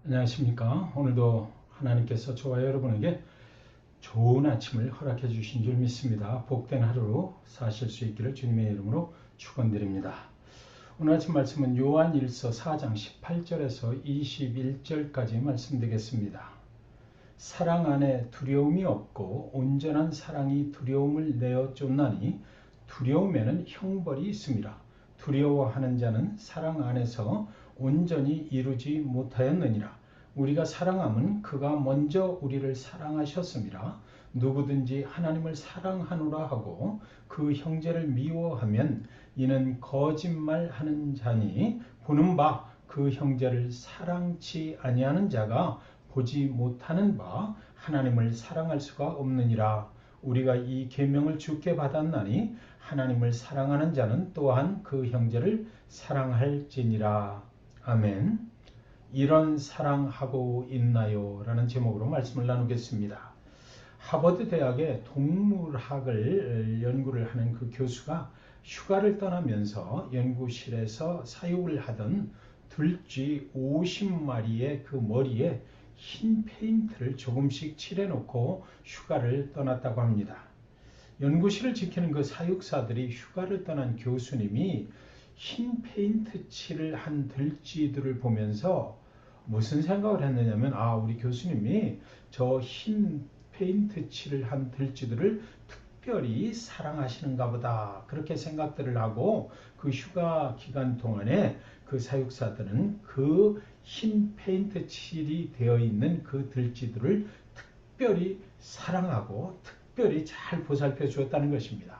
안녕하십니까. 오늘도 하나님께서 저와 여러분에게 좋은 아침을 허락해 주신 줄 믿습니다. 복된 하루 사실 수 있기를 주님의 이름으로 축원드립니다. 오늘 아침 말씀은 요한일서 4장 18절에서 21절까지 말씀드리겠습니다. 사랑 안에 두려움이 없고 온전한 사랑이 두려움을 내어 쫓나니 두려움에는 형벌이 있습니다. 두려워하는 자는 사랑 안에서 온전히 이루지 못하였느니라. 우리가 사랑함은 그가 먼저 우리를 사랑하셨습니다. 누구든지 하나님을 사랑하노라 하고 그 형제를 미워하면 이는 거짓말하는 자니 보는 바 그 형제를 사랑치 아니하는 자가 보지 못하는 바 하나님을 사랑할 수가 없느니라. 우리가 이 계명을 주께 받았나니 하나님을 사랑하는 자는 또한 그 형제를 사랑할지니라. 아멘. 이런 사랑하고 있나요? 라는 제목으로 말씀을 나누겠습니다. 하버드 대학의 동물학을 연구를 하는 그 교수가 휴가를 떠나면서 연구실에서 사육을 하던 들쥐 50마리의 그 머리에 흰 페인트를 조금씩 칠해놓고 휴가를 떠났다고 합니다. 연구실을 지키는 그 사육사들이 휴가를 떠난 교수님이 흰 페인트 칠을 한 들쥐들을 보면서 무슨 생각을 했느냐면, 우리 교수님이 저 흰 페인트 칠을 한 들쥐들을 특별히 사랑하시는가 보다, 그렇게 생각들을 하고 그 휴가 기간 동안에 그 사육사들은 그 흰 페인트 칠이 되어 있는 그 들쥐들을 특별히 사랑하고 특별히 잘 보살펴 주었다는 것입니다.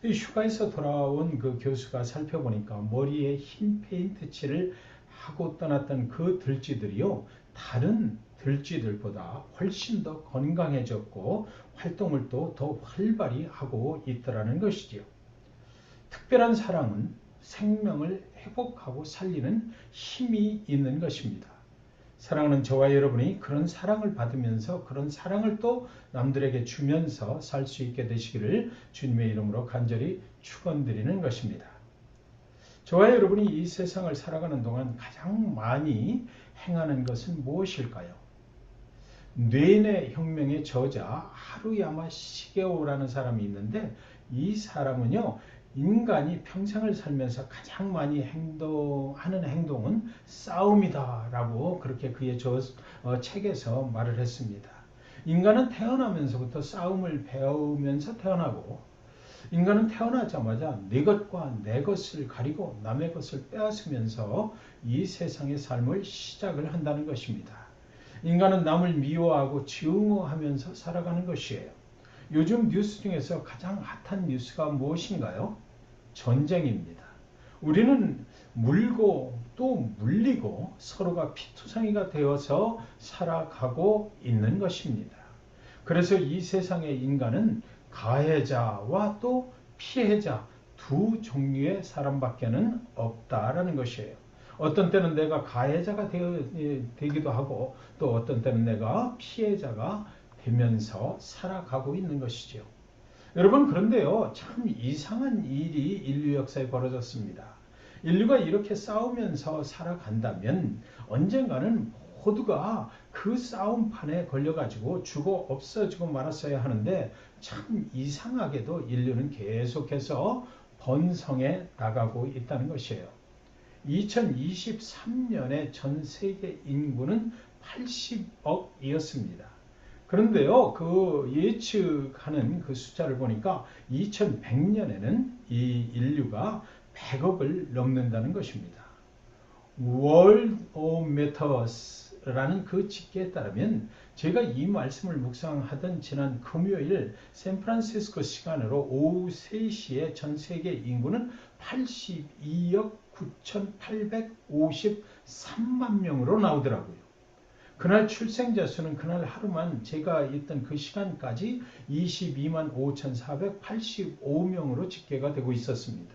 이 휴가에서 돌아온 그 교수가 살펴보니까 머리에 흰 페인트 칠을 하고 떠났던 그 들쥐들이요, 다른 들쥐들보다 훨씬 더 건강해졌고 활동을 또 더 활발히 하고 있더라는 것이지요. 특별한 사랑은 생명을 회복하고 살리는 힘이 있는 것입니다. 사랑하는 저와 여러분이 그런 사랑을 받으면서 그런 사랑을 또 남들에게 주면서 살 수 있게 되시기를 주님의 이름으로 간절히 축원드리는 것입니다. 저와 여러분이 이 세상을 살아가는 동안 가장 많이 행하는 것은 무엇일까요? 뇌내 혁명의 저자 하루야마 시게오라는 사람이 있는데, 이 사람은요, 인간이 평생을 살면서 가장 많이 하는 행동은 싸움이다 라고 그렇게 그의 책에서 말을 했습니다. 인간은 태어나면서부터 싸움을 배우면서 태어나고, 인간은 태어나자마자 내 것과 내 것을 가리고 남의 것을 빼앗으면서 이 세상의 삶을 시작을 한다는 것입니다. 인간은 남을 미워하고 증오하면서 살아가는 것이에요. 요즘 뉴스 중에서 가장 핫한 뉴스가 무엇인가요? 전쟁입니다. 우리는 물고 또 물리고 서로가 피투성이가 되어서 살아가고 있는 것입니다. 그래서 이 세상의 인간은 가해자와 또 피해자 두 종류의 사람밖에는 없다라는 것이에요. 어떤 때는 내가 가해자가 되기도 하고 또 어떤 때는 내가 피해자가 되면서 살아가고 있는 것이죠. 여러분, 그런데요, 참 이상한 일이 인류 역사에 벌어졌습니다. 인류가 이렇게 싸우면서 살아간다면 언젠가는 모두가 그 싸움판에 걸려가지고 죽어 없어지고 말았어야 하는데, 참 이상하게도 인류는 계속해서 번성해 나가고 있다는 것이에요. 2023년에 전 세계 인구는 80억이었습니다. 그런데요, 그 예측하는 그 숫자를 보니까 2100년에는 이 인류가 100억을 넘는다는 것입니다. World of Matters라는 그 집계에 따르면, 제가 이 말씀을 묵상하던 지난 금요일 샌프란시스코 시간으로 오후 3시에 전 세계 인구는 82억 9,853만 명으로 나오더라고요. 그날 출생자 수는 그날 하루만 제가 있던 그 시간까지 22만 5,485명으로 집계가 되고 있었습니다.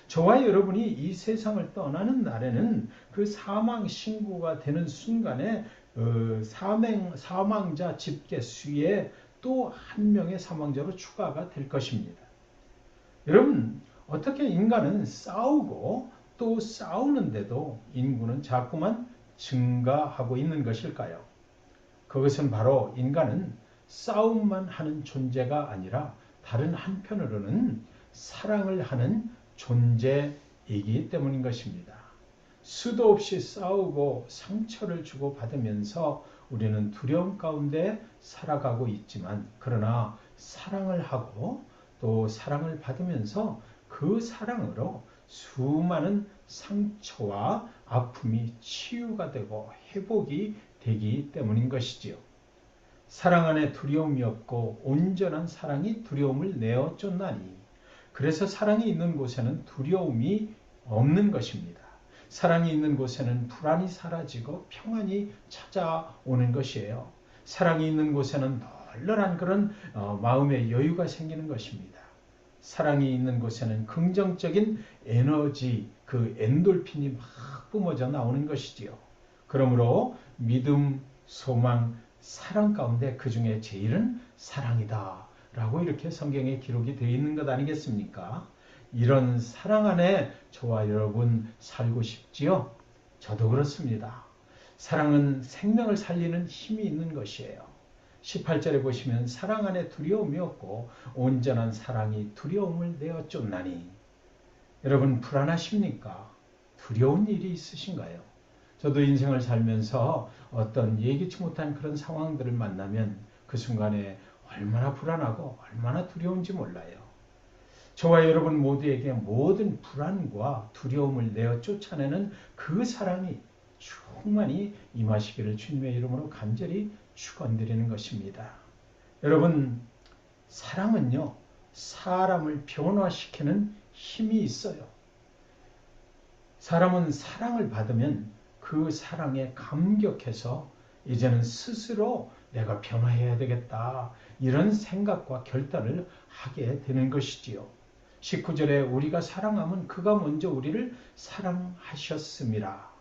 저와 여러분이 이 세상을 떠나는 날에는 그 사망 신고가 되는 순간에 사망자 집계 수에 또 한 명의 사망자로 추가가 될 것입니다. 여러분, 어떻게 인간은 싸우고 또 싸우는데도 인구는 자꾸만 증가하고 있는 것일까요? 그것은 바로 인간은 싸움만 하는 존재가 아니라 다른 한편으로는 사랑을 하는 존재이기 때문인 것입니다. 수도 없이 싸우고 상처를 주고받으면서 우리는 두려움 가운데 살아가고 있지만, 그러나 사랑을 하고 또 사랑을 받으면서 그 사랑으로 수많은 상처와 아픔이 치유가 되고 회복이 되기 때문인 것이지요. 사랑 안에 두려움이 없고 온전한 사랑이 두려움을 내어 쫓나니, 그래서 사랑이 있는 곳에는 두려움이 없는 것입니다. 사랑이 있는 곳에는 불안이 사라지고 평안이 찾아오는 것이에요. 사랑이 있는 곳에는 널널한 그런 마음의 여유가 생기는 것입니다. 사랑이 있는 곳에는 긍정적인 에너지, 그 엔돌핀이 막 뿜어져 나오는 것이지요. 그러므로 믿음, 소망, 사랑 가운데 그 중에 제일은 사랑이다 라고 이렇게 성경에 기록이 되어 있는 것 아니겠습니까? 이런 사랑 안에 저와 여러분 살고 싶지요? 저도 그렇습니다. 사랑은 생명을 살리는 힘이 있는 것이에요. 18절에 보시면 사랑 안에 두려움이 없고 온전한 사랑이 두려움을 내어 쫓나니. 여러분 불안하십니까? 두려운 일이 있으신가요? 저도 인생을 살면서 어떤 예기치 못한 그런 상황들을 만나면 그 순간에 얼마나 불안하고 얼마나 두려운지 몰라요. 저와 여러분 모두에게 모든 불안과 두려움을 내어 쫓아내는 그 사랑이 충만히 임하시기를 주님의 이름으로 간절히 축원드리는 것입니다. 여러분, 사랑은요, 사람을 변화시키는 힘이 있어요. 사람은 사랑을 받으면 그 사랑에 감격해서 이제는 스스로 내가 변화해야 되겠다, 이런 생각과 결단을 하게 되는 것이지요. 19절에 우리가 사랑하면 그가 먼저 우리를 사랑하셨음이라.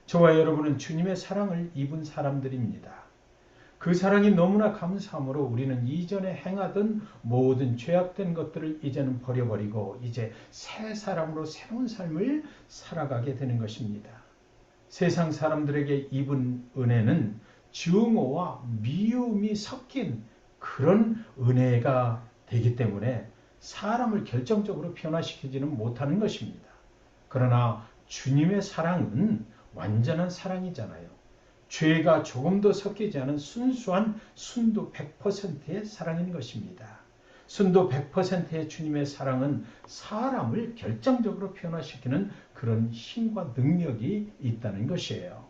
저와 여러분은 주님의 사랑을 입은 사람들입니다. 그 사랑이 너무나 감사함으로 우리는 이전에 행하던 모든 죄악된 것들을 이제는 버려버리고 이제 새 사람으로 새로운 삶을 살아가게 되는 것입니다. 세상 사람들에게 입은 은혜는 증오와 미움이 섞인 그런 은혜가 되기 때문에 사람을 결정적으로 변화시키지는 못하는 것입니다. 그러나 주님의 사랑은 완전한 사랑이잖아요. 죄가 조금도 섞이지 않은 순수한 순도 100%의 사랑인 것입니다. 순도 100%의 주님의 사랑은 사람을 결정적으로 변화시키는 그런 힘과 능력이 있다는 것이에요.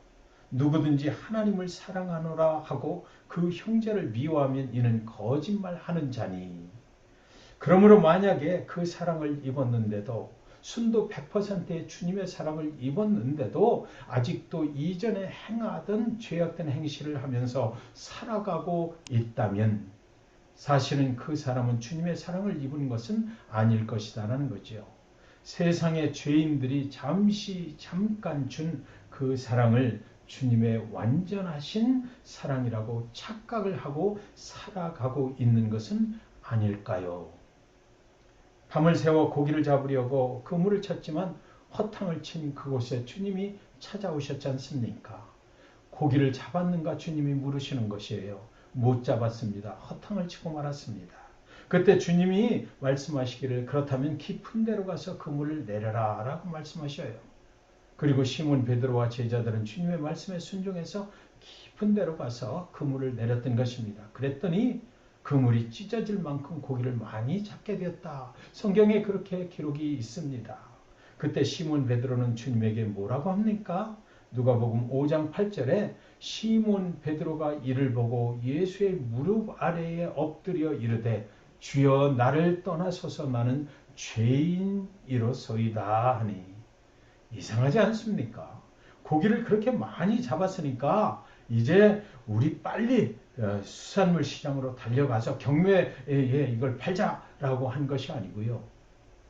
누구든지 하나님을 사랑하노라 하고 그 형제를 미워하면 이는 거짓말하는 자니. 그러므로 만약에 그 사랑을 입었는데도, 순도 100%의 주님의 사랑을 입었는데도 아직도 이전에 행하던 죄악된 행실을 하면서 살아가고 있다면 사실은 그 사람은 주님의 사랑을 입은 것은 아닐 것이다라는 거죠. 세상의 죄인들이 잠깐 준 그 사랑을 주님의 완전하신 사랑이라고 착각을 하고 살아가고 있는 것은 아닐까요? 밤을 새워 고기를 잡으려고 그물을 쳤지만 허탕을 친 그곳에 주님이 찾아오셨지 않습니까? 고기를 잡았는가 주님이 물으시는 것이에요. 못 잡았습니다. 허탕을 치고 말았습니다. 그때 주님이 말씀하시기를 그렇다면 깊은 데로 가서 그물을 내려라 라고 말씀하셔요. 그리고 시몬 베드로와 제자들은 주님의 말씀에 순종해서 깊은 데로 가서 그물을 내렸던 것입니다. 그랬더니 그물이 찢어질 만큼 고기를 많이 잡게 되었다. 성경에 그렇게 기록이 있습니다. 그때 시몬 베드로는 주님에게 뭐라고 합니까? 누가복음 5장 8절에 시몬 베드로가 이를 보고 예수의 무릎 아래에 엎드려 이르되 주여 나를 떠나소서 나는 죄인이로소이다 하니. 이상하지 않습니까? 고기를 그렇게 많이 잡았으니까 이제 우리 빨리 수산물 시장으로 달려가서 경매에 이걸 팔자라고 한 것이 아니고요.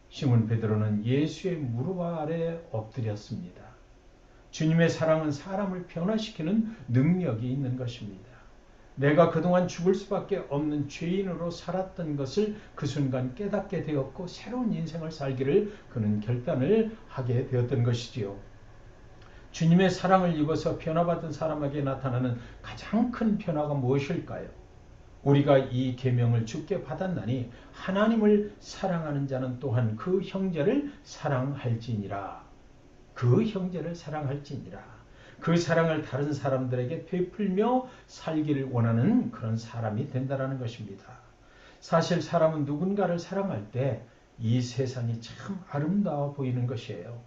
시몬 베드로는 예수의 무릎 아래 엎드렸습니다. 주님의 사랑은 사람을 변화시키는 능력이 있는 것입니다. 내가 그동안 죽을 수밖에 없는 죄인으로 살았던 것을 그 순간 깨닫게 되었고 새로운 인생을 살기를 그는 결단을 하게 되었던 것이지요. 주님의 사랑을 입어서 변화받은 사람에게 나타나는 가장 큰 변화가 무엇일까요? 우리가 이 계명을 주께 받았나니 하나님을 사랑하는 자는 또한 그 형제를 사랑할지니라. 그 형제를 사랑할지니라. 그 사랑을 다른 사람들에게 베풀며 살기를 원하는 그런 사람이 된다는 것입니다. 사실 사람은 누군가를 사랑할 때 이 세상이 참 아름다워 보이는 것이에요.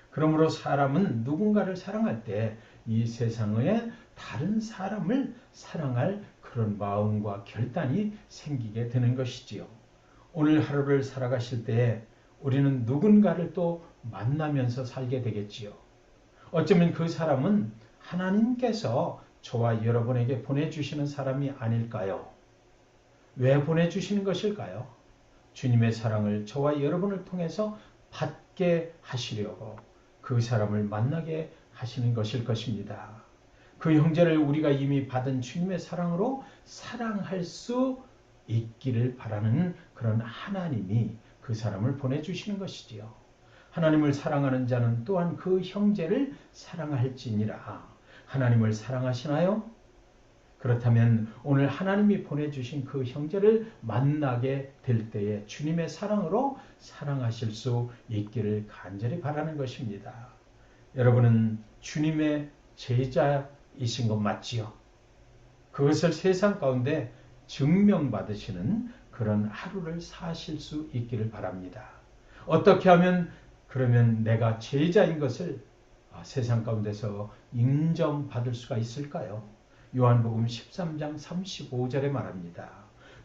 그러므로 사람은 누군가를 사랑할 때 이 세상에 다른 사람을 사랑할 그런 마음과 결단이 생기게 되는 것이지요. 오늘 하루를 살아가실 때 우리는 누군가를 또 만나면서 살게 되겠지요. 어쩌면 그 사람은 하나님께서 저와 여러분에게 보내주시는 사람이 아닐까요? 왜 보내주시는 것일까요? 주님의 사랑을 저와 여러분을 통해서 받게 하시려고 그 사람을 만나게 하시는 것일 것입니다. 그 형제를 우리가 이미 받은 주님의 사랑으로 사랑할 수 있기를 바라는 그런 하나님이 그 사람을 보내주시는 것이지요. 하나님을 사랑하는 자는 또한 그 형제를 사랑할지니라. 하나님을 사랑하시나요? 그렇다면 오늘 하나님이 보내주신 그 형제를 만나게 될 때에 주님의 사랑으로 사랑하실 수 있기를 간절히 바라는 것입니다. 여러분은 주님의 제자이신 것 맞지요? 그것을 세상 가운데 증명받으시는 그런 하루를 사실 수 있기를 바랍니다. 어떻게 하면 그러면 내가 제자인 것을 세상 가운데서 인정받을 수가 있을까요? 요한복음 13장 35절에 말합니다.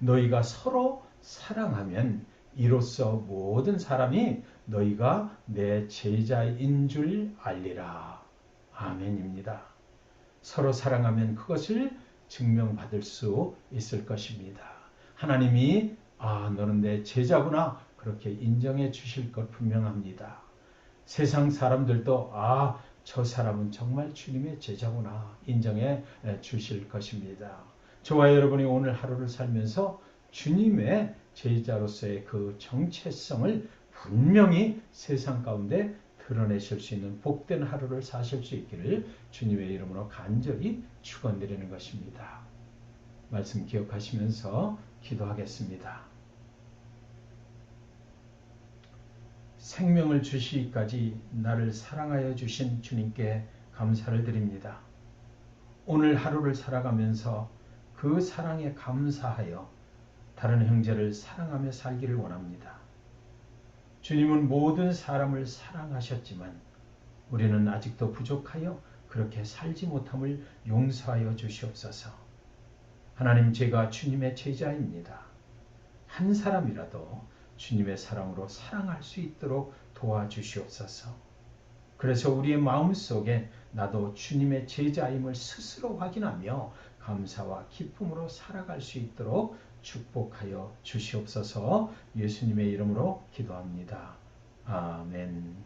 너희가 서로 사랑하면 이로써 모든 사람이 너희가 내 제자인 줄 알리라. 아멘입니다. 서로 사랑하면 그것을 증명받을 수 있을 것입니다. 하나님이 너는 내 제자구나 그렇게 인정해 주실 것 분명합니다. 세상 사람들도 저 사람은 정말 주님의 제자구나 인정해 주실 것입니다. 저와 여러분이 오늘 하루를 살면서 주님의 제자로서의 그 정체성을 분명히 세상 가운데 드러내실 수 있는 복된 하루를 사실 수 있기를 주님의 이름으로 간절히 축원드리는 것입니다. 말씀 기억하시면서 기도하겠습니다. 생명을 주시기까지 나를 사랑하여 주신 주님께 감사를 드립니다. 오늘 하루를 살아가면서 그 사랑에 감사하여 다른 형제를 사랑하며 살기를 원합니다. 주님은 모든 사람을 사랑하셨지만 우리는 아직도 부족하여 그렇게 살지 못함을 용서하여 주시옵소서. 하나님, 제가 주님의 제자입니다. 한 사람이라도 주님의 사랑으로 사랑할 수 있도록 도와주시옵소서. 그래서 우리의 마음속에 나도 주님의 제자임을 스스로 확인하며 감사와 기쁨으로 살아갈 수 있도록 축복하여 주시옵소서. 예수님의 이름으로 기도합니다. 아멘.